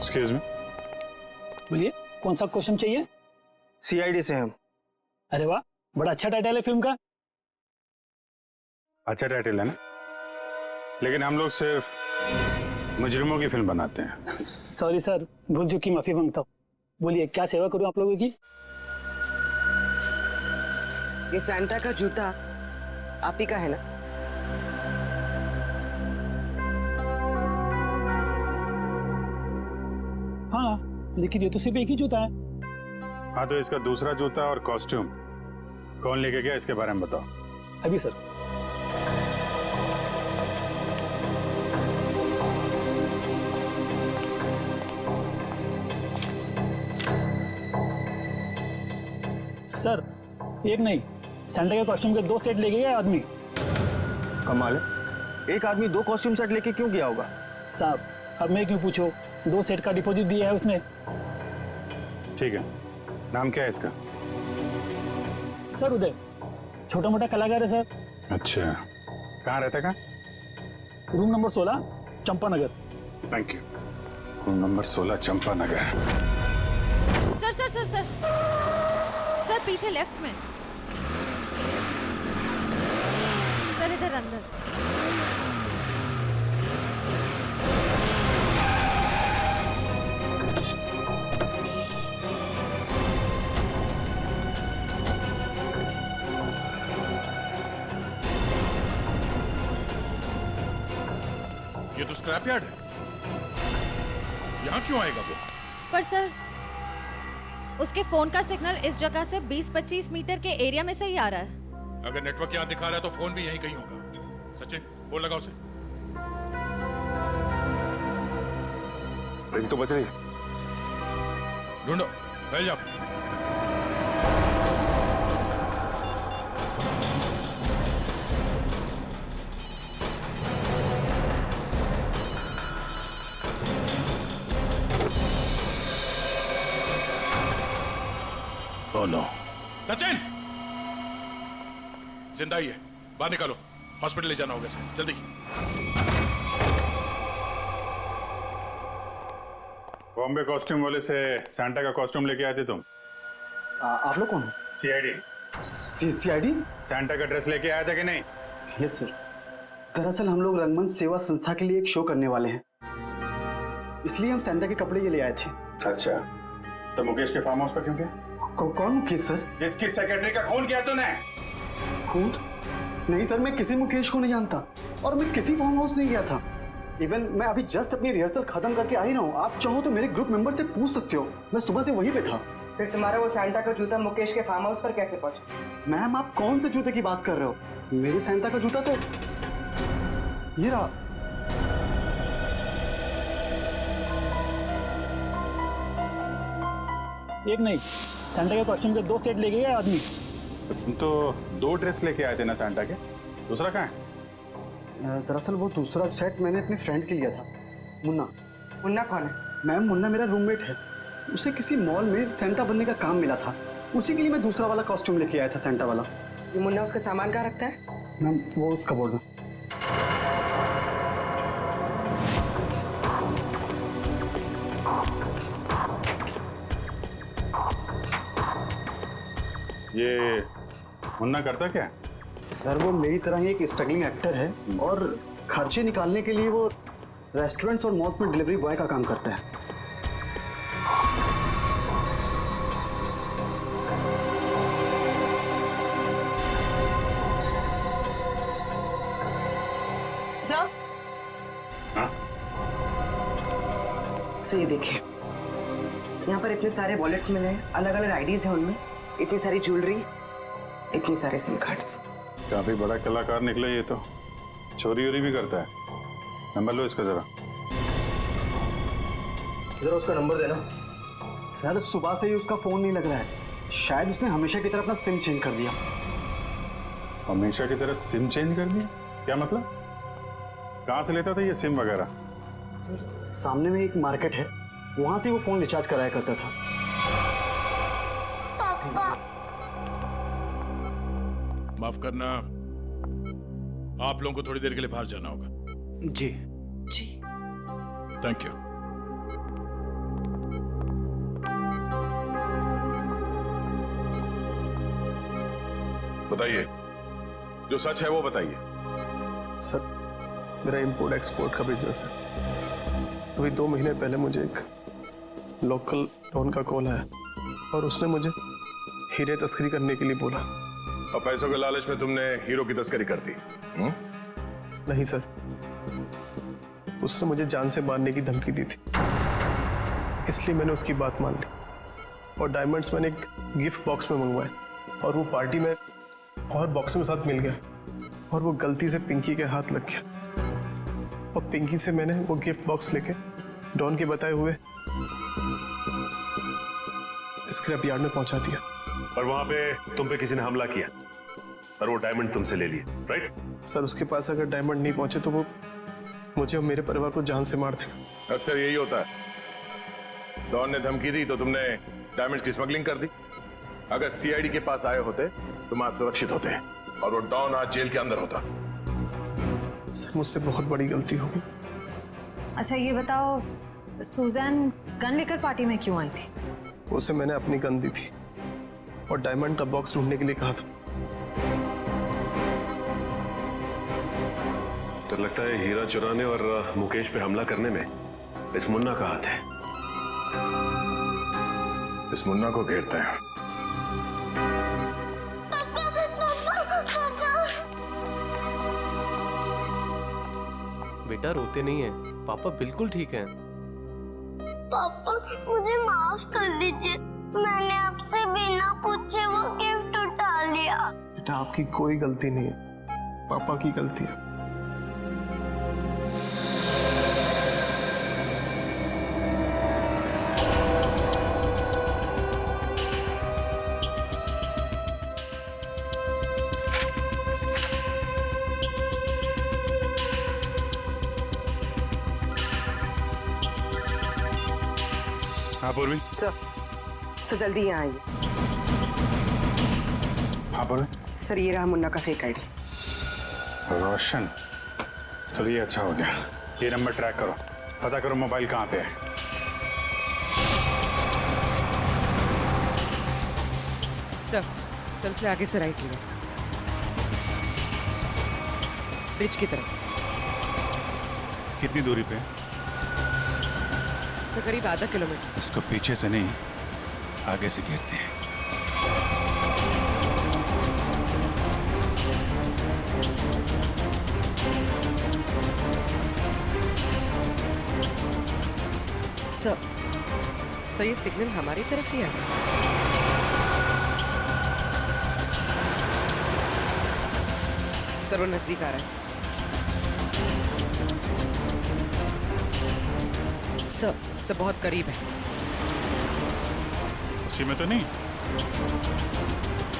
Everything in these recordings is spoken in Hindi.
एक्सक्यूज मी, बोलिए कौन सा क्वेश्चन चाहिए? सीआईडी से हम। अरे वाह, बड़ा अच्छा टाइटल है फिल्म का। अच्छा टाइटल है ना, लेकिन हम लोग सिर्फ मुजरिमों की फिल्म बनाते हैं। सॉरी सर, भूल चुकी, माफी मांगता हूँ। बोलिए क्या सेवा करूँ आप लोगों की? ये सैंटा का जूता आप ही का है ना? हाँ, लेकिन ये तो सिर्फ एक ही जूता है। हाँ, तो इसका दूसरा जूता और कॉस्ट्यूम कौन लेके गया, इसके बारे में बताओ। अभी सर। सर, एक नहीं, सैंटा के कॉस्ट्यूम के 2 सेट लेके गया आदमी। कमाल है, एक आदमी 2 कॉस्ट्यूम सेट लेके क्यों गया होगा? साहब, अब मैं क्यों पूछो, 2 सेट का डिपॉजिट दिया है उसने। ठीक है, नाम क्या है इसका? सर उदय, छोटा मोटा कलाकार है सर। अच्छा, कहाँ रहता है? Room number 16, Champanagar. Thank you. Room number 16, Champanagar. Sir sir sir sir sir, पीछे लेफ्ट में सर, इधर अंदर। ये तो स्क्रैप यार्ड है, यहाँ क्यों आएगा वो? पर सर, उसके फोन का सिग्नल इस जगह से 20-25 मीटर के एरिया में से ही आ रहा है। अगर नेटवर्क यहाँ दिखा रहा है तो फोन भी यहीं कहीं होगा। सचिन, फोन लगाओ उसे। रिंग तो बज रही है। ढूंढो, फैल जाओ। Oh no, Sachin! जिंदा ही है, बाहर निकालो, हॉस्पिटल ले जाना होगा इसे, जल्दी। बॉम्बे कॉस्ट्यूम वाले से सैंटा का कॉस्ट्यूम लेके आए थे तुम? आप लोग कौन? सीआईडी। सीआईडी? सैंटा का ड्रेस लेके आया था कि नहीं? Yes sir. दरअसल हम लोग रंगमंच सेवा संस्था के लिए एक शो करने वाले हैं, इसलिए हम सैंटा के कपड़े ये ले आए थे। अच्छा, तो मुकेश के फार्म हाउस पर क्यों गया? कौन मुकेश सर? किसकी सेक्रेटरी का खून किया तूने? खून? नहीं सर, मैं किसी मुकेश को नहीं जानता और मैं किसी फार्म हाउस नहीं गया था। इवन मैं अभी जस्ट अपनी रिहर्सल खत्म करके आ ही रहा हूँ। आप चाहो तो मेरे ग्रुप मेंबर से पूछ सकते हो, मैं सुबह से वहीं पे था। फिर तुम्हारा वो सैंटा का जूता मुकेश के फार्म हाउस पर कैसे पहुंचा? मैम, आप कौन से जूते की बात कर रहे हो? मेरे सैंटा का जूता तो ये रहा। एक नहीं, सैंटा के कॉस्ट्यूम के 2 सेट लेके गया आदमी। तुम तो 2 ड्रेस लेके आए थे ना सैंटा के, दूसरा कहाँ है? दरअसल वो दूसरा सेट मैंने अपने फ्रेंड के लिया था, मुन्ना। मुन्ना कौन है? मैम, मुन्ना मेरा रूममेट है। उसे किसी मॉल में सैंटा बनने का काम मिला था, उसी के लिए मैं दूसरा वाला कॉस्ट्यूम लेके आया था, सैंटा वाला। ये मुन्ना उसका सामान कहाँ रखता है? मैम, वो उस कबोर्ड में। ये मुन्ना करता क्या है? सर, वो मेरी तरह ही एक स्ट्रगलिंग एक्टर है और खर्चे निकालने के लिए वो रेस्टोरेंट्स और मॉल्स में डिलीवरी बॉय का काम करता है। सर? हाँ? सर ये देखिए, यहाँ पर इतने सारे वॉलेट्स मिले हैं, अलग अलग आईडीज हैं उनमें, इतनी सारी ज्वेलरी, इतनी सारे सिम कार्ड्स। काफी बड़ा कलाकार निकला ये तो, चोरी वोरी भी करता है। नंबर लो इसका जरा। जरा उसका नंबर देना। सर, सुबह से ही उसका फोन नहीं लग रहा है, शायद उसने हमेशा की तरह अपना सिम चेंज कर दिया। हमेशा की तरह सिम चेंज कर दिया? क्या मतलब? कहाँ से लेता था ये सिम वगैरह? सर, सामने में एक मार्केट है, वहां से वो फोन रिचार्ज कराया करता था। माफ करना, आप लोगों को थोड़ी देर के लिए बाहर जाना होगा। जी। जी। Thank you. बताइए, जो सच है वो बताइए। सर, मेरा इंपोर्ट एक्सपोर्ट का बिजनेस है। अभी 2 महीने पहले मुझे एक लोकल डॉन का कॉल आया और उसने मुझे हीरे तस्करी करने के लिए बोला। और पैसों के लालच में तुमने हीरो की तस्करी कर दी? नहीं सर, उसने मुझे जान से मारने की धमकी दी थी, इसलिए मैंने उसकी बात मान ली और डायमंड्स मैंने एक गिफ्ट बॉक्स में मंगवाए और वो पार्टी में और बॉक्स में साथ मिल गया और वो गलती से पिंकी के हाथ लग गया और पिंकी से मैंने वो गिफ्ट बॉक्स लेके डॉन के बताए हुए स्क्रैप यार्ड में पहुंचा दिया। और वहां पे तुम पे किसी ने हमला किया और वो डायमंड तुमसे ले लिए, राइट? सर, उसके पास अगर डायमंड नहीं पहुंचे तो वो मुझे और मेरे परिवार को जान से मार देगा। अक्सर यही होता है। डॉन ने धमकी दी तो तुमने डायमंड्स की स्मगलिंग कर दी। अगर सीआईडी के पास आए होते तुम आज सुरक्षित होते और वो डॉन आज जेल के अंदर होता। सर, मुझसे बहुत बड़ी गलती हो गई। अच्छा ये बताओ, सुजैन गन लेकर पार्टी में क्यों आई थी? उसे मैंने अपनी गन दी थी और डायमंड का बॉक्स ढूंढने के लिए कहा था। सर, लगता है हीरा चुराने और मुकेश पे हमला करने में इस मुन्ना का हाथ है। इस मुन्ना को घेरते हैं। बेटा रोते नहीं है, पापा बिल्कुल ठीक हैं। पापा मुझे माफ कर दीजिए, मैंने आपसे बिना पूछे वो गिफ्ट उठा लिया। बेटा आपकी कोई गलती नहीं है, पापा की गलती है। हाँ पूर्वी। सर जल्दी यहाँ आइए। हाँ पूर्वी। सर ये रहा मुन्ना का फेक आईडी। रोशन, चलो ये अच्छा हो गया। ये नंबर ट्रैक करो, पता करो मोबाइल कहाँ पे है। सर उसमें आगे से राइट लिया, ब्रिज की तरफ। कितनी दूरी पे? सर करीब आधा किलोमीटर। इसको पीछे से नहीं, आगे से घेरते हैं। सर ये सिग्नल हमारी तरफ ही आ रहा है। सर वो नजदीक आ रहा है। सर बहुत करीब है। उसी में तो नहीं?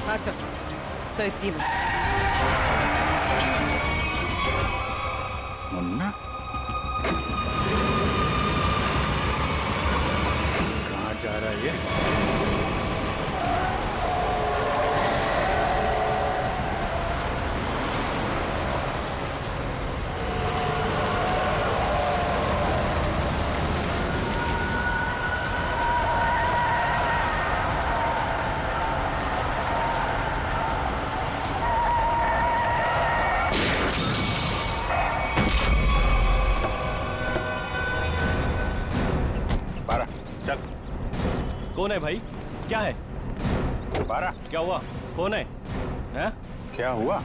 हाँ सर इसी में। मुन्ना कहाँ जा रहा है ये? कौन है भाई? क्या है? बारा, क्या हुआ? कौन है? हैं? क्या हुआ?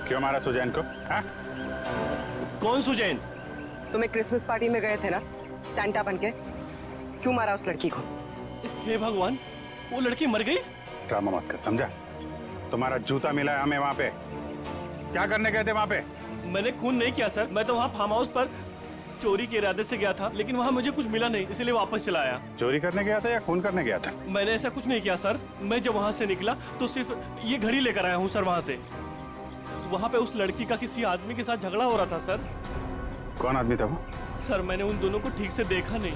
क्यों मारा सुजैन को? हाँ? कौन सुजैन? तुम्हें क्रिसमस पार्टी में गए थे ना सैंटा बन के, क्यों मारा उस लड़की को? हे भगवान, वो लड़की मर गई? ड्रामा मत कर, समझा? तुम्हारा जूता मिला है हमें वहां पे। क्या करने गए थे वहां पे? मैंने खून नहीं किया सर, मैं तो वहाँ फार्म हाउस पर चोरी के इरादे से गया था, लेकिन वहाँ मुझे कुछ मिला नहीं, इसलिए वापस चला आया। चोरी करने गया था या खून करने गया था? मैंने ऐसा कुछ नहीं किया सर। मैं जब वहाँ से निकला तो सिर्फ ये घड़ी लेकर आया हूँ सर। वहाँ से वहाँ पे उस लड़की का किसी आदमी के साथ झगड़ा हो रहा था सर। कौन आदमी था वो? सर मैंने उन दोनों को ठीक से देखा नहीं।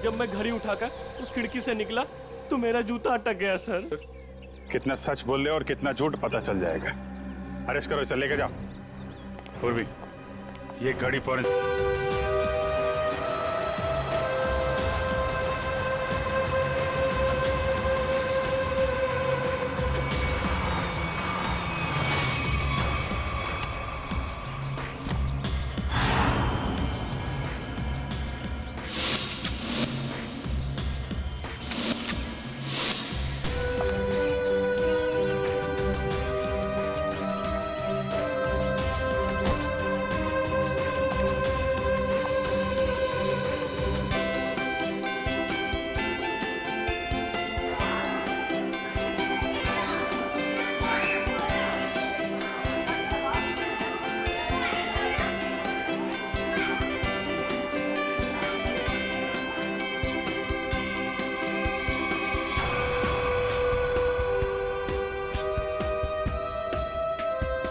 जब मैं घड़ी उठाकर उस खिड़की से निकला तो मेरा जूता अटक गया सर। कितना सच बोल रहे और कितना झूठ पता चल जाएगा। अरेस्ट करो, इसे लेके जाओ। उर्वी, ये गाड़ी फौरन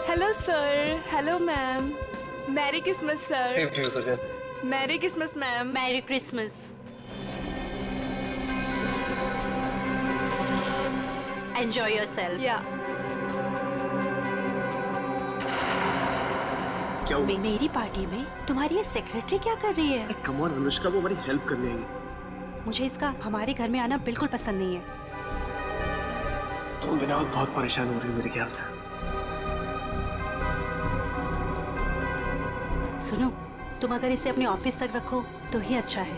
hello sir, hello ma'am, merry Christmas sir. Merry Christmas ma'am. Merry Christmas. Enjoy yourself. या क्या हुआ? मेरी पार्टी में तुम्हारी ये सेक्रेटरी क्या कर रही है? कम ऑन अनुष्का, वो हमारी हेल्प करने आई। मुझे इसका हमारे घर में आना बिल्कुल पसंद नहीं है। तुम बिना वक्त बहुत परेशान हो रही हो मेरे ख्याल से। सुनो, तुम अगर इसे अपने ऑफिस तक रखो तो ही अच्छा है।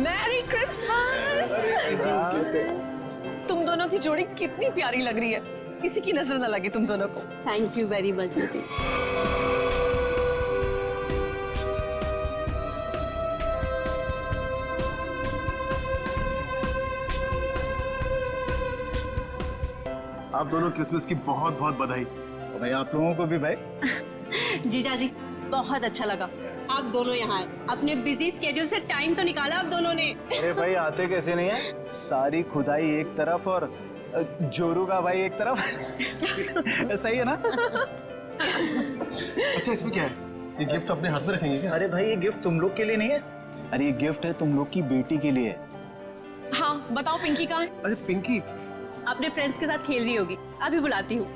Merry Christmas. तुम दोनों की जोड़ी कितनी प्यारी लग रही है, किसी की नजर न लगे तुम दोनों को। Thank you very much. आप दोनों क्रिसमस की बहुत बहुत बधाई। भाई आप लोगों को भी भाई। जीजा जी, बहुत अच्छा लगा आप दोनों यहाँ आए। अपने बिजी स्केड्यूल से टाइम तो निकाला आप दोनों ने। अरे भाई आते कैसे नहीं है, सारी खुदाई एक तरफ और जोरू का भाई एक तरफ। सही है ना? अच्छा, इसमें क्या है? ये गिफ्ट अपने हाथ में रखेंगे क्या? अरे भाई ये गिफ्ट तुम लोग के लिए नहीं है, अरे ये गिफ्ट है तुम लोग की बेटी के लिए। हाँ बताओ, पिंकी कहाँ है? अरे पिंकी अपने फ्रेंड्स के साथ खेल रही होगी, अभी बुलाती हूँ।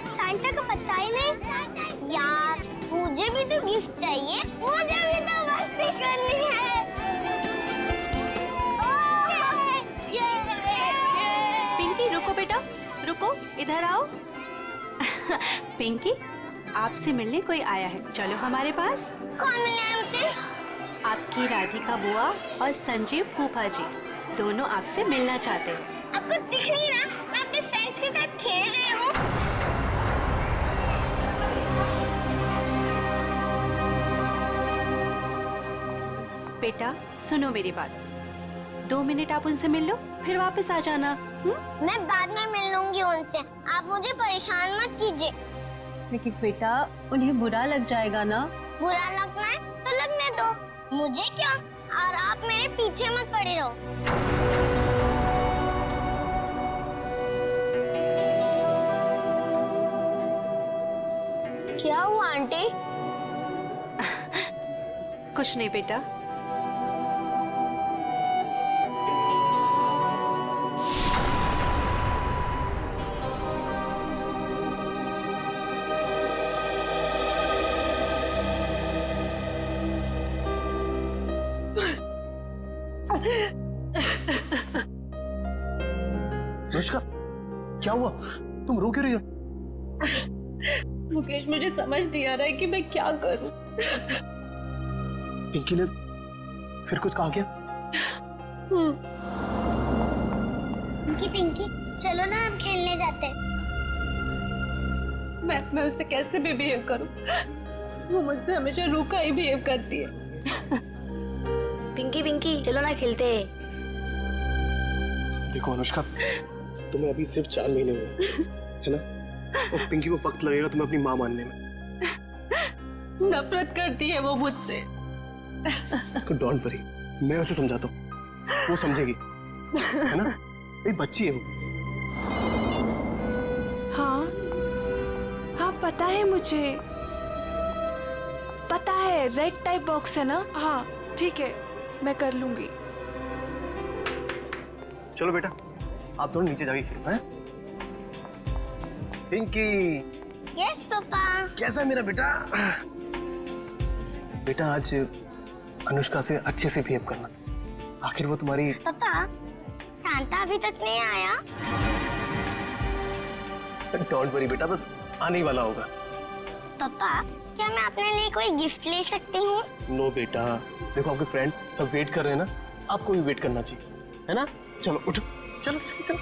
सांता का पता ही नहीं। यार मुझे भी तो गिफ्ट चाहिए, मुझे भी तो मस्ती करनी है। पिंकी रुको बेटा, रुको, इधर आओ। पिंकी, आपसे मिलने कोई आया है, चलो हमारे पास। कौन मिले हमसे? आपकी राधिका बुआ और संजीव फूफा जी दोनों आपसे मिलना चाहते हैं। आपको दिख नहीं रहा मैं अपने फ्रेंड्स के साथ खेल रही हूँ। बेटा सुनो मेरी बात, 2 मिनट आप उनसे मिल लो, फिर वापस आ जाना। मैं बाद में मिल लूंगी उनसे, आप मुझे परेशान मत कीजिए। लेकिन बेटा उन्हें बुरा लग जाएगा ना। बुरा लगना है तो लगने दो, मुझे क्या। और आप मेरे पीछे मत पड़े रहो। क्या हुआ आंटी? कुछ नहीं बेटा। अनुष्का, क्या हुआ? तुम रो क्यों रही हो? मुकेश, मुझे समझ नहीं आ रहा है कि मैं क्या करूं। पिंकी ने फिर कुछ कहा क्या? पिंकी पिंकी चलो ना, हम खेलने जाते हैं। मैं उससे कैसे भी बिहेव करूं? वो मुझसे हमेशा रूखा ही बिहेव करती है। पिंकी पिंकी चलो ना खेलते हैं। देखो अनुष्का, तुम्हें अभी सिर्फ 4 महीने हुए है ना, और पिंकी को वक्त लगेगा तुम्हें अपनी माँ मानने में। नफरत करती है वो मुझसे। डोंट वरी, मैं उसे समझाता हूँ, वो समझेगी, है ना? एक बच्ची है वो। हाँ हाँ पता है मुझे, पता है रेड टाइप बॉक्स है ना। हाँ ठीक है, मैं कर लूंगी। चलो बेटा, आप दोनों नीचे जाके खेलना है। Pinky, yes papa. कैसा है मेरा बेटा? बेटा आज अनुष्का से अच्छे से बिहेव करना, आखिर वो तुम्हारी। पापा सांता अभी तक नहीं आया। डोंट वरी बेटा, बस आने ही वाला होगा। पापा क्या मैं अपने लिए कोई गिफ्ट ले सकती हूँ? नो बेटा, देखो आपके फ्रेंड सब वेट कर रहे हैं ना, आपको भी वेट करना चाहिए, है ना? चलो उठो, चलो चलो चलो।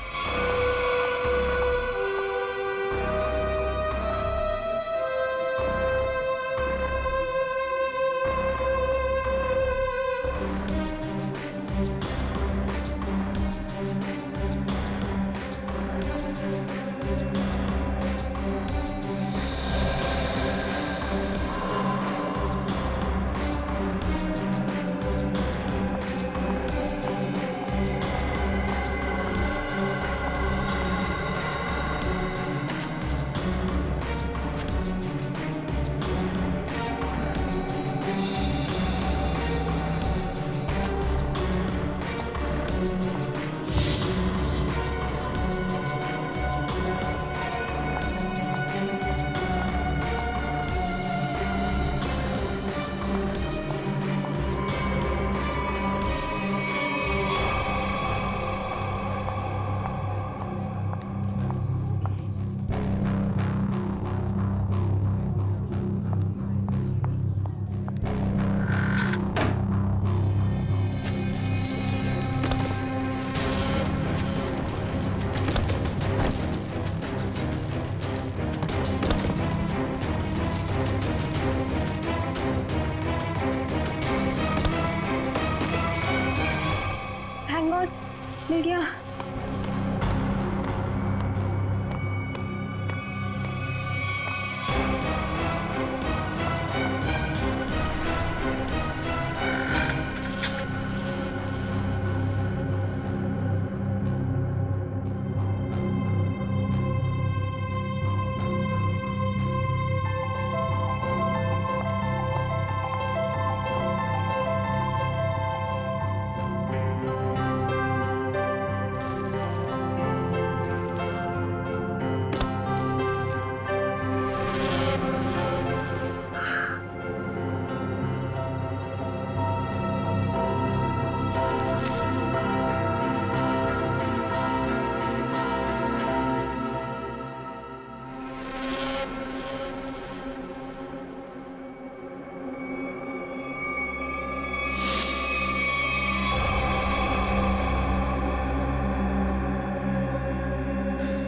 मिल गया।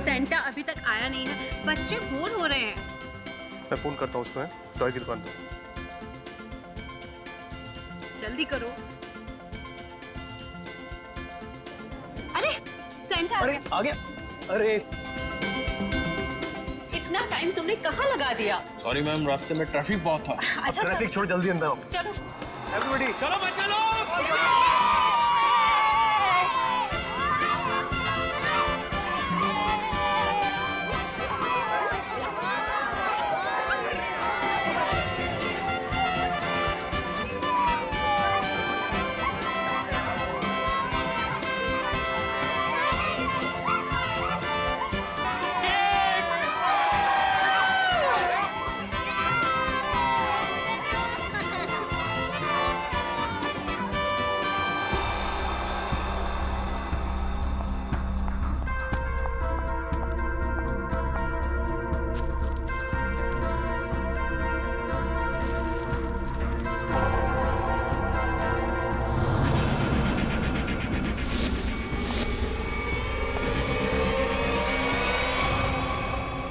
सेंटा अभी तक आया नहीं है, बच्चे बोर हो रहे हैं। मैं फोन करता हूँ उसको, टॉय की दुकान पर। जल्दी करो। अरे सेंटा अरे आ गया। अरे इतना टाइम तुमने कहाँ लगा दिया? सॉरी मैम, रास्ते में ट्रैफिक बहुत था। अच्छा ट्रैफिक छोड़ जल्दी अंदर आओ। चलो एवरीबॉडी चलो बच्चे लोग।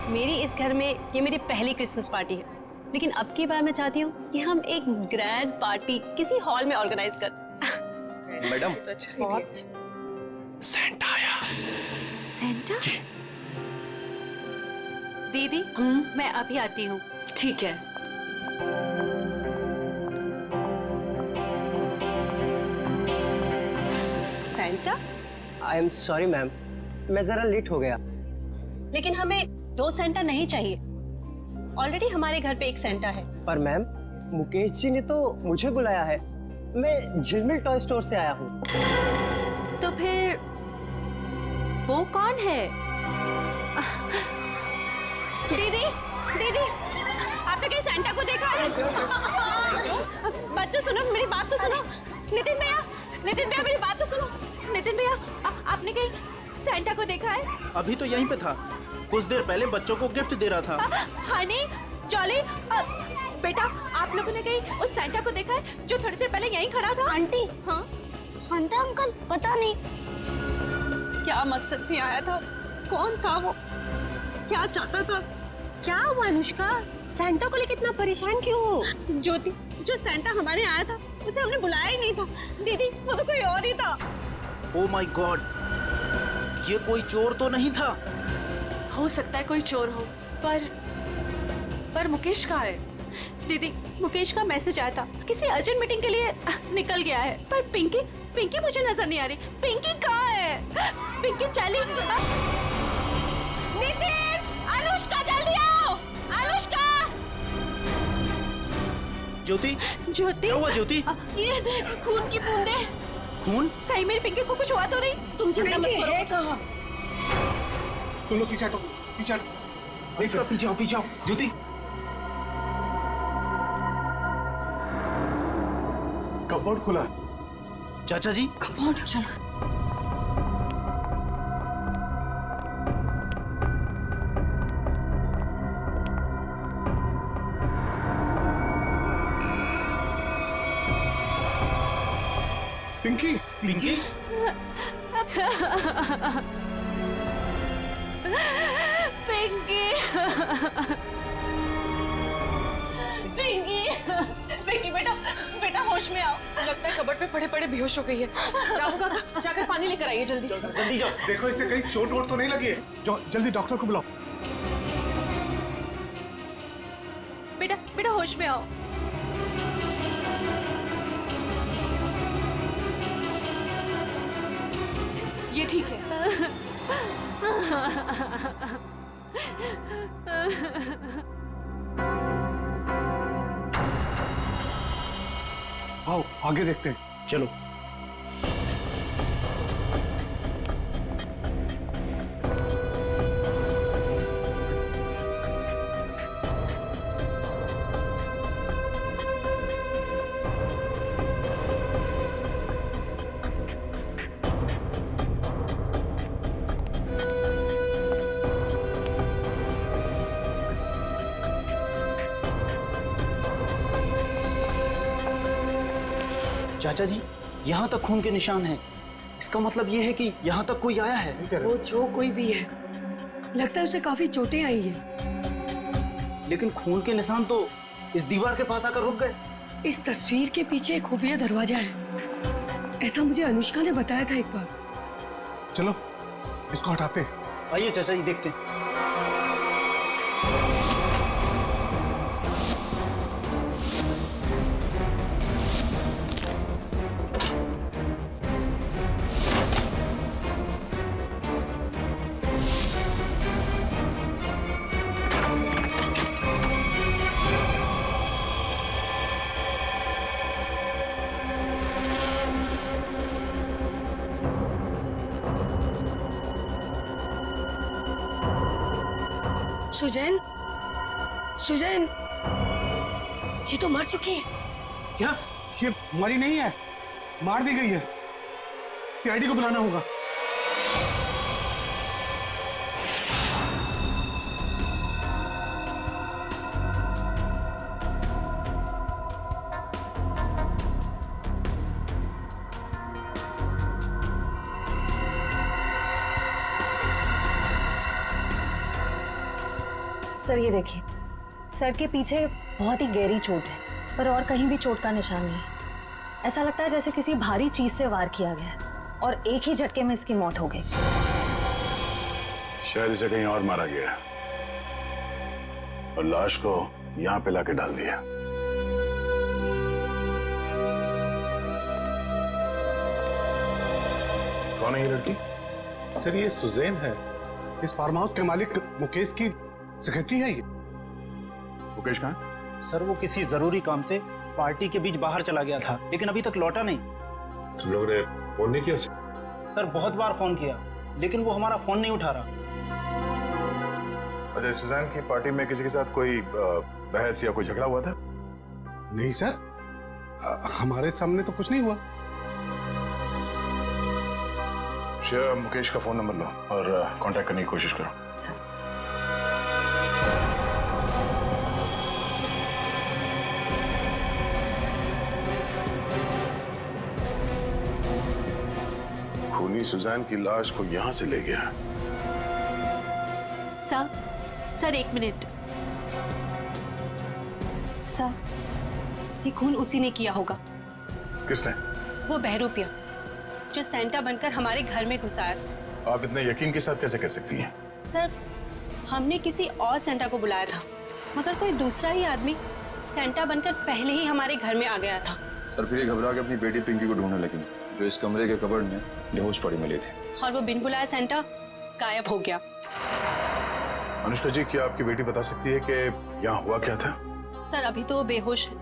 मेरी इस घर में ये मेरी पहली क्रिसमस पार्टी है, लेकिन अब की बार मैं चाहती हूँ कि हम एक ग्रैंड पार्टी किसी हॉल में ऑर्गेनाइज कर। मैडम, सेंटा आया। सेंटा? दीदी मैं अभी आती हूँ। ठीक है। Santa? I am sorry ma'am, मैं जरा लेट हो गया। लेकिन हमें 2 सेंटा नहीं चाहिए। ऑलरेडी हमारे घर पे एक सेंटा है। पर मैम, मुकेश जी ने तो मुझे बुलाया है। मैं झिलमिल टॉय स्टोर से आया हूँ। तो फिर वो कौन है? दीदी, दीदी, आपने कहीं सेंटा को देखा है? बच्चों सुनो, मेरी बात तो सुनो। नितिन भैया, मेरी बात तो सुनो। नितिन भैया, आपने कहीं सेंटा को देखा है? अभी तो यहीं पे था, कुछ देर पहले बच्चों को गिफ्ट दे रहा था। हनी, जॉली, बेटा, आप लोगों ने कहीं उस सेंटा को देखा है जो थोड़ी देर पहले यहीं खड़ा था? आंटी, हाँ, शांता अंकल, पता नहीं क्या मकसद से आया था, कौन था वो, क्या चाहता था? क्या हुआ अनुष्का, सेंटा को लेकर इतना परेशान क्यों हो? ज्योति, जो सेंटा हमारे आया था उसे हमने बुलाया ही नहीं था। दीदी, वो तो कोई और ही था। ओह माय गॉड, ये कोई चोर तो नहीं था? हो सकता है कोई चोर हो, पर मुकेश कहाँ है? दीदी, मुकेश का मैसेज आया था, किसी अर्जेंट मीटिंग के लिए निकल गया है। पर पिंकी मुझे नजर नहीं आ रही। पिंकी कहाँ है? पिंकी चली। नितिन, अनुष्का जल्दी आओ, अनुष्का। ज्योति, ज्योति, क्या हुआ ज्योति? ये देखो खून की बूंदें। खून? कहीं मेरी पिंकी को कुछ हुआ तो नहीं? तुम चिंता मत करो। कहाँ? तुम लोग पीछे हटो, पीछे आओ ज्योति। कपबोर्ड खुला। चाचा जी, कपबोर्ड, चलो। पिंकी, पिंकी, पिंकी, बेटा होश में आओ। लगता है कबर्ड पे पड़े पड़े बेहोश हो गई है। रामू काका, जाकर पानी लेकर आइए जल्दी। जल्दी जाओ। देखो इसे कहीं चोट वोट तो नहीं लगी है। जाओ जल्दी डॉक्टर को बुलाओ। बेटा होश में आओ। ये ठीक है। आओ आगे देखते हैं। चलो। चाचा जी, यहाँ तक खून के निशान हैं। इसका मतलब ये है कि यहाँ तक कोई आया है। वो जो कोई भी है, लगता है उसे काफी चोटें आई है। लेकिन खून के निशान तो इस दीवार के पास आकर रुक गए। इस तस्वीर के पीछे एक खुफिया दरवाजा है, ऐसा मुझे अनुष्का ने बताया था एक बार। चलो इसको हटाते हैं। आइए चाचा जी, देखते हैं। सुजैन, ये तो मर चुकी है। क्या? ये मरी नहीं है, मार दी गई है। सीआईडी को बुलाना होगा। सर ये देखिए, सर के पीछे बहुत ही गहरी चोट है, पर और कहीं भी चोट का निशान नहीं है। ऐसा लगता है जैसे किसी भारी चीज से वार किया गया है और एक ही झटके में इसकी मौत हो गई। शायद इसे कहीं और मारा गया और लाश को यहाँ पे लाके डाल दिया। कौन है ये लड़की? सर ये सुजैन है, इस फार्म हाउस के मालिक मुकेश की सेक्रेटरी है ये। मुकेश कहाँ है? सर वो किसी जरूरी काम से पार्टी के बीच बाहर चला गया था, लेकिन अभी तक लौटा नहीं। तुम लोगों ने फोन नहीं किया? सर बहुत बार फोन किया, लेकिन वो हमारा फोन नहीं उठा रहा। अच्छा, सुजैन की पार्टी में किसी के साथ कोई बहस या कोई झगड़ा हुआ था? नहीं सर, हमारे सामने तो कुछ नहीं हुआ। श्रेया, मुकेश का फोन नंबर लो और कांटेक्ट करने की कोशिश करो। खूनी सुजैन की लाश को यहां से ले गया। Sir 1 minute. सर, ये खून उसी ने किया होगा। किसने? वो बहरूपिया जो सेंटा बनकर हमारे घर में घुसाया था। आप इतने यकीन के साथ कैसे कह सकती हैं? सर, हमने किसी और सेंटा को बुलाया था, मगर कोई दूसरा ही आदमी सेंटा बनकर पहले ही हमारे घर में आ गया था। सर फिर ये घबरा के अपनी बेटी पिंकी को ढूंढने लगी, जो इस कमरे के कबर्ड में बेहोश पड़ी मिली थी। और वो बिन बुलाया सेंटा गायब हो गया। अनुष्का जी, क्या आपकी बेटी बता सकती है कि यहाँ हुआ क्या था? सर, अभी तो वो बेहोश है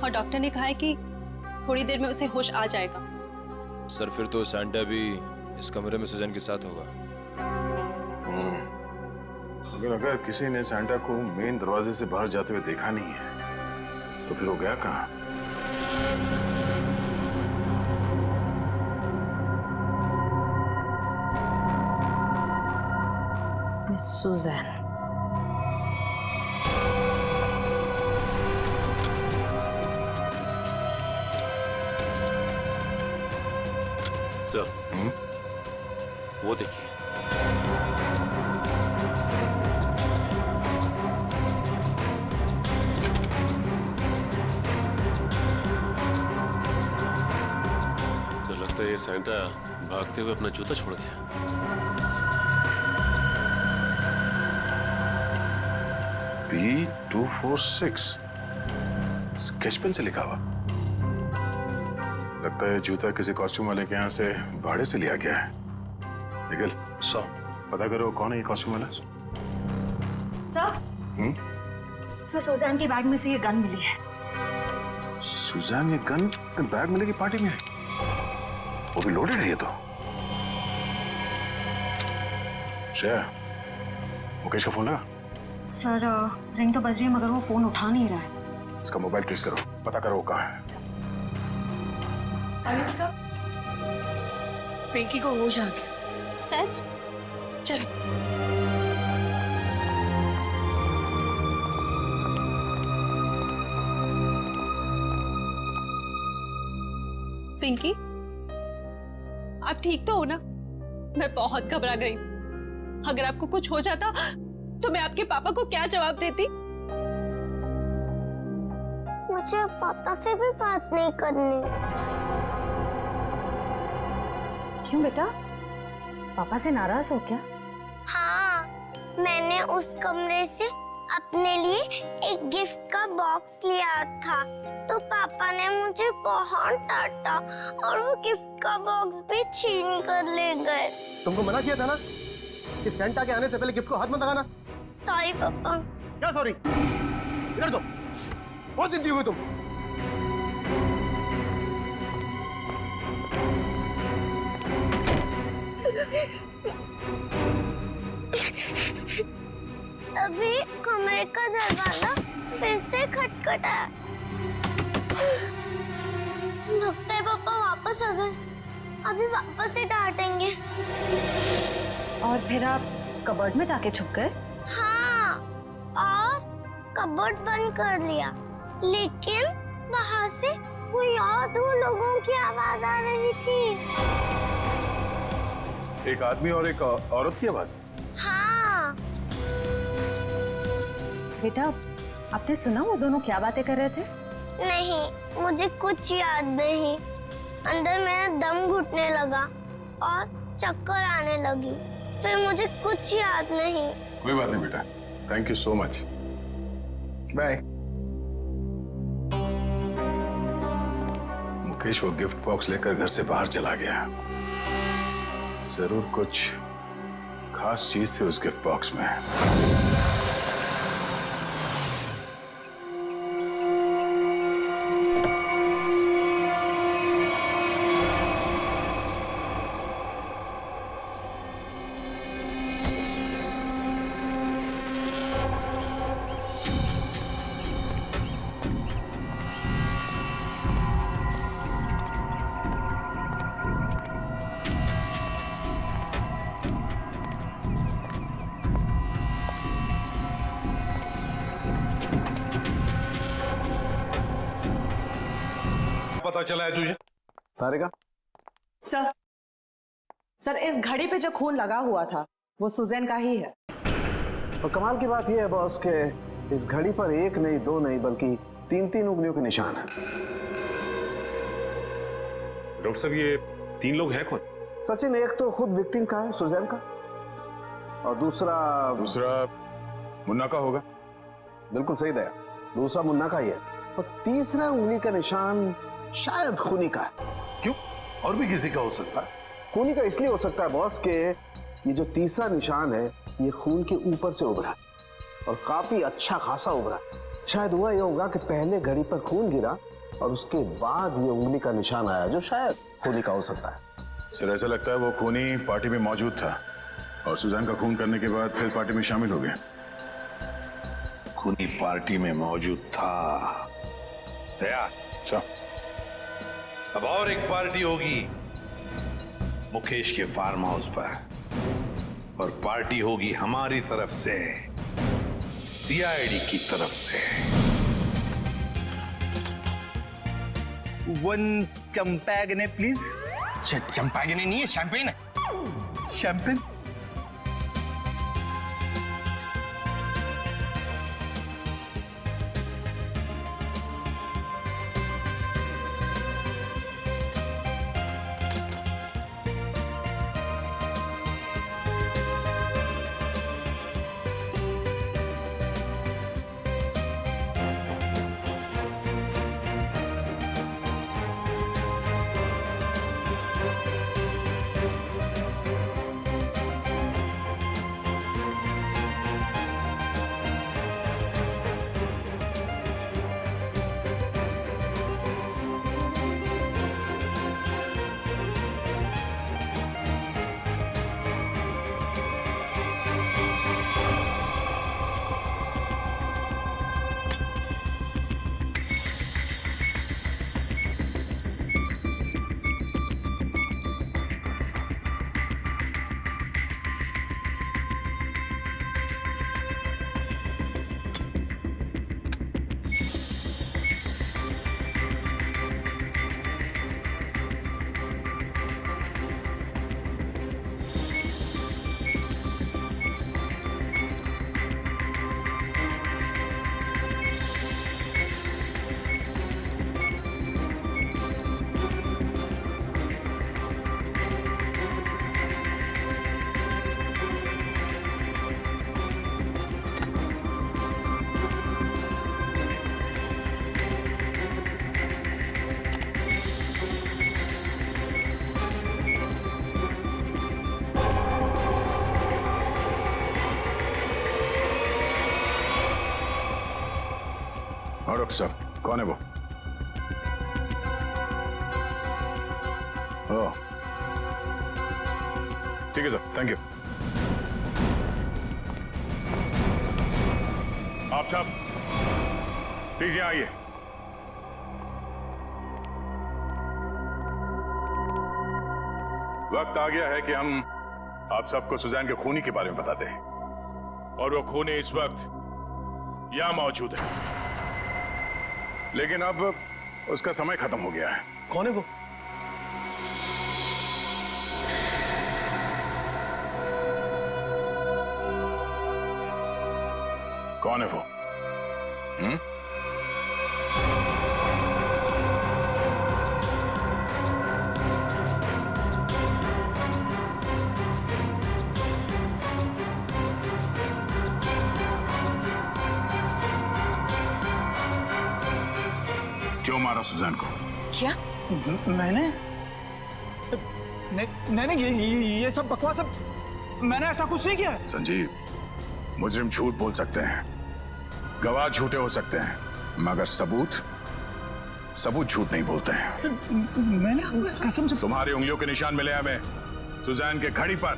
और डॉक्टर ने कहा है कि थोड़ी देर में उसे होश आ जाएगा। सर फिर तो सैंटा भी इस कमरे में सुजैन के साथ होगा। लेकिन अगर किसी ने सैंटा को मेन दरवाजे से बाहर जाते हुए देखा नहीं है तो फिर वो गया कहाँ? Miss Suzanne. तो वो देखिए। तो लगता है ये सैंटा भागते हुए अपना जूता छोड़ गया। B246 स्केच पेन से लिखा हुआ। लगता है जूता किसी कॉस्ट्यूम वाले के यहाँ से भाड़े से लिया गया है। निखिल, पता करो कौन है ये कॉस्ट्यूम वाला। सर, सुजैन की बैग में से ये गन मिली है। सुजैन, ये गन बैग मिलेगी पार्टी में? वो भी लोडेड है ये तो। श्रेया, मुकेश का फोन लगा? सर रिंग तो बज रही है मगर वो फोन उठा नहीं रहा है। इसका मोबाइल ट्रेस करो, पता करो वो कहाँ है। अनुष्का, पिंकी को होश आ गया। सच? चल। पिंकी, आप ठीक तो हो ना? मैं बहुत घबरा गई। अगर आपको कुछ हो जाता तो मैं आपके पापा को क्या जवाब देती? मुझे पापा से भी बात नहीं करनी। क्यों बेटा, पापा से नाराज हो क्या? हाँ, मैंने उस कमरे से अपने लिए एक गिफ्ट का बॉक्स लिया था, तो पापा ने मुझे बहुत डांटा और वो गिफ्ट का बॉक्स भी छीन कर ले गए। तुमको मना किया था ना कि सेंटा के आने से पहले गिफ्ट को हाथ मत लगाना। सॉरी पापा। क्या सॉरी? इधर दो, बहुत जिद्दी हुई तुम। तभी कमरे का दरवाजा फिर से खटखटाया। लगता है पापा वापस आ गए। अभी वापस से डांटेंगे। और फिर आप कबर्ड में जाके छुप गए? हाँ, और कबर्ड बंद कर लिया, लेकिन वहाँ से कोई और 2 लोगों की आवाज आ रही थी। एक आदमी और एक औरत की आवाज? हाँ। बेटा, आपने सुना वो दोनों क्या बातें कर रहे थे? नहीं, मुझे कुछ याद नहीं। अंदर मेरा दम घुटने लगा और चक्कर आने लगी। फिर मुझे कुछ याद नहीं। कोई बात नहीं बेटा, thank you so much. Bye. Mukesh वो गिफ्ट बॉक्स लेकर घर से बाहर चला गया। जरूर कुछ खास चीज थी उस गिफ्ट बॉक्स में। पता चला है तुझे? तारिका? सर इस घड़ी पे जो खून लगा हुआ था वो सुजैन का ही है। और कमाल की बात यह है बॉस के इस घड़ी पर एक नहीं, दो नहीं, बल्कि 3-3 उंगलियों के निशान है। डॉक्टर साहब ये 3 लोग हैं कौन? सचिन, एक तो खुद विक्टिम का है, सुजैन का, और दूसरा मुन्ना का होगा। बिल्कुल सही दया, दूसरा मुन्ना का ही है, और तीसरा उंगली का निशान शायद खूनी का है। क्यों? और भी किसी का हो सकता है? खूनी का इसलिए हो सकता है बॉस के ये जो तीसरा निशान है ये खून के ऊपर से उभरा और काफी अच्छा खासा उभरा। शायद हुआ ये होगा कि पहले घड़ी पर खून गिरा और उसके बाद ये उंगली का निशान आया जो शायद खूनी का हो सकता है। सर ऐसा लगता है वो खूनी पार्टी में मौजूद था और सुजैन का खून करने के बाद फिर पार्टी में शामिल हो गया। खूनी पार्टी में मौजूद था। दया, अब और एक पार्टी होगी मुकेश के फार्म हाउस पर, और पार्टी होगी हमारी तरफ से, सीआईडी की तरफ से। 1 चंपागने प्लीज। चंपागने नहीं है, शैंपेन है। शैंपेन। डॉक्टर साहब कौन है वो? ओह ठीक है सर, थैंक यू। आप साहब प्लीज यहाँ आइए। वक्त आ गया है कि हम आप सबको सुजैन के खूनी के बारे में बताते हैं, और वो खूनी इस वक्त यहां मौजूद है, लेकिन अब उसका समय खत्म हो गया है। कौन है वो? कौन है वो? क्यों मारा सुजैन को? क्या? मैंने नहीं, ये सब बकवास है। मैंने ऐसा कुछ नहीं किया है। संजीव, मुजरिम झूठ बोल सकते हैं, गवाह झूठे हो सकते हैं, मगर सबूत झूठ नहीं बोलते हैं। मैंने कसम से। तुम्हारी उंगलियों के निशान मिले हमें सुजैन के घड़ी पर।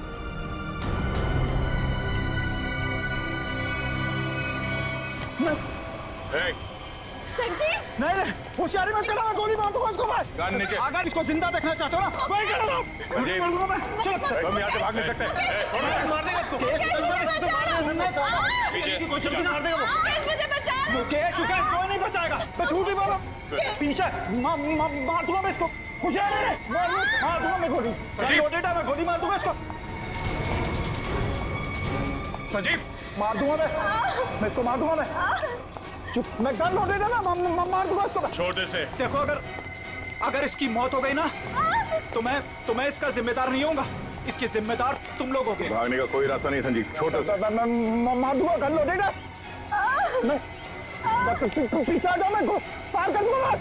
संजीव नहीं, होशियारी मत करना, मैं गोली मार दूंगा इसको। मैं अगर इसको जिंदा देखना चाहते हो ना, वही कर लो। संजीव, हम यहाँ से भाग नहीं सकते। मार देगा इसको। पीछे कोशिश मार देगा वो। मुकेश कोई नहीं बचाएगा, मैं झूठ ही बोला। पीछे मार दूंगा मैं इसको। होशियारी मार दूंगा मैं गोली। मैं गोली मार दूंगा इसको। संजीव मार दूंगा मैं इसको मार दूंगा मैं। चुप, मैं गन लोडे ना मार दूंगा इसको। छोड़ दे से। देखो अगर इसकी मौत हो गई ना तो मैं इसका जिम्मेदार नहीं होऊंगा। इसके जिम्मेदार तुम लोग होगे। भागने का कोई रास्ता नहीं संजीव, छोड़ दे। मैं मार दूंगा, गन लोडे ना। मैं पीछे आ जाओ, मैं फायर कर दूंगा।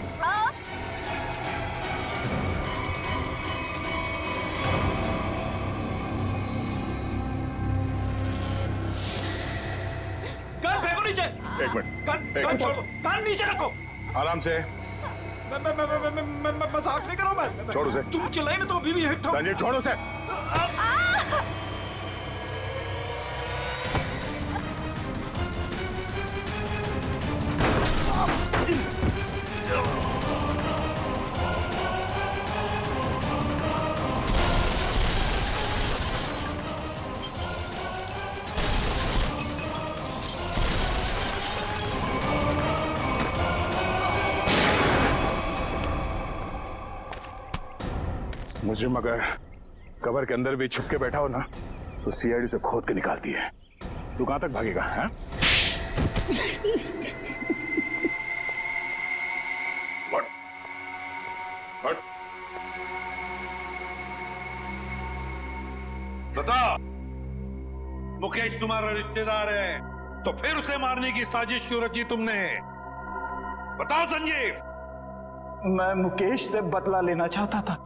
एक मिनट, गन छोड़ो, गन नीचे रखो। आराम से। मैं मजाक नहीं कर रहा हूं। मैं छोड़ उसे। तुम चिल्लाई ना तो अभी भी हिट हो। संजीव छोड़ उसे। मुजरिम अगर कबर के अंदर भी छुप के बैठा हो ना तो सीआईडी से खोद के निकालती है। तू कहां तक भागेगा? हैं? बता, मुकेश तुम्हारा रिश्तेदार है तो फिर उसे मारने की साजिश क्यों रची तुमने? बताओ संजीव। मैं मुकेश से बदला लेना चाहता था।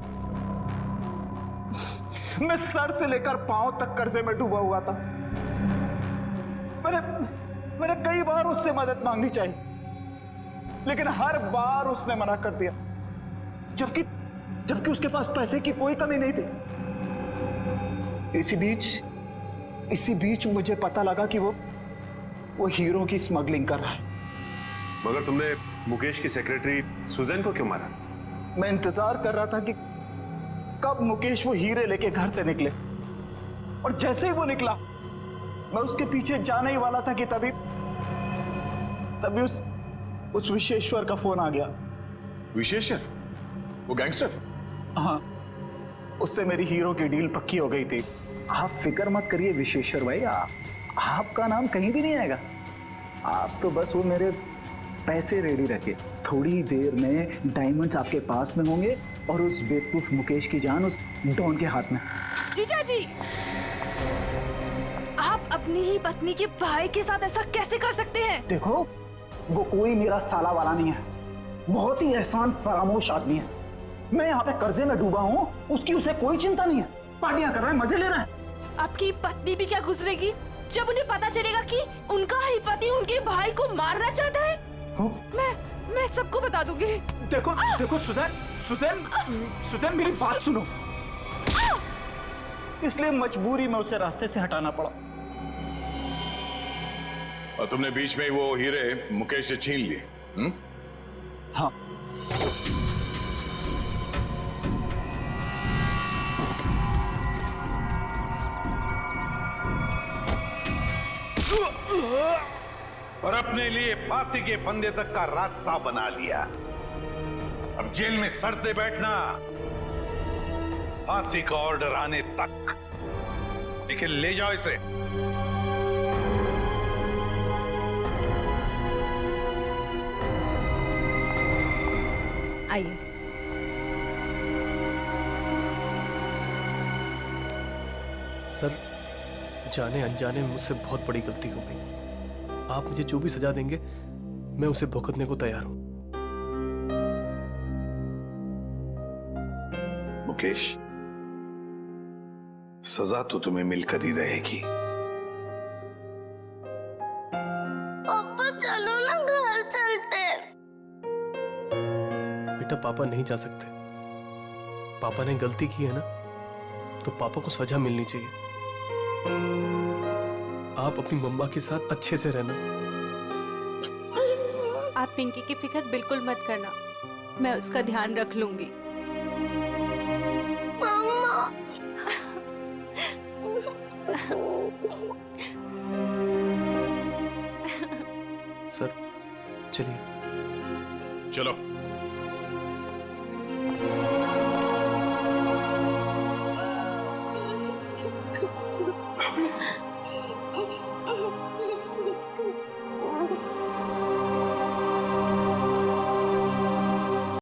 मैं सर से लेकर पांव तक कर्जे में डूबा हुआ था। मैंने कई बार उससे मदद मांगनी चाहिए, लेकिन हर बार उसने मना कर दिया, जबकि उसके पास पैसे की कोई कमी नहीं थी। इसी बीच मुझे पता लगा कि वो हीरो की स्मगलिंग कर रहा है। मगर तुमने मुकेश की सेक्रेटरी सुजैन को क्यों मारा? मैं इंतजार कर रहा था कि कब मुकेश वो हीरे लेके घर से निकले, और जैसे ही वो निकला मैं उसके पीछे जाने ही वाला था कि तभी उस विशेश्वर का फोन आ गया। विशेश्वर? वो गैंगस्टर? हाँ, उससे मेरी हीरो की डील पक्की हो गई थी। आप फिक्र मत करिए विशेश्वर भाई, आपका नाम कहीं भी नहीं आएगा। आप तो बस वो मेरे पैसे रेडी रखे, थोड़ी देर में डायमंड्स आपके पास में होंगे और उस बेवकूफ मुकेश की जान उस डॉन के हाथ में। जीजा जी, आप अपनी ही पत्नी के भाई के साथ ऐसा कैसे कर सकते हैं? देखो, वो कोई मेरा साला वाला नहीं है, बहुत ही एहसान फरामोश आदमी है। मैं यहाँ पे कर्जे में डूबा हूँ, उसकी उसे कोई चिंता नहीं है, पार्टियां कर रहा है, मजे ले रहा है। आपकी पत्नी भी क्या गुजरेगी जब उन्हें पता चलेगा कि उनका ही पति उनके भाई को मारना चाहता है? मैं सबको बता दूंगी। देखो सुजैन मेरी बात सुनो। इसलिए मजबूरी में उसे रास्ते से हटाना पड़ा। और तुमने बीच में वो हीरे मुकेश से छीन लिए? हाँ। और अपने लिए फांसी के फंदे तक का रास्ता बना लिया। अब जेल में सड़ते बैठना, फांसी का ऑर्डर आने तक। लेकिन ले जाओ इसे। आइए। सर, जाने अनजाने में मुझसे बहुत बड़ी गलती हो गई। आप मुझे जो भी सजा देंगे मैं उसे भुगतने को तैयार हूं। मुकेश, सजा तो तुम्हें मिलकर ही रहेगी। पापा चलो ना, घर चलते। बेटा पापा नहीं जा सकते। पापा ने गलती की है ना, तो पापा को सजा मिलनी चाहिए। आप अपनी मम्मा के साथ अच्छे से रहना। आप पिंकी की फिक्र बिल्कुल मत करना, मैं उसका ध्यान रख लूंगी। मम्मा। सर चलिए। चलो।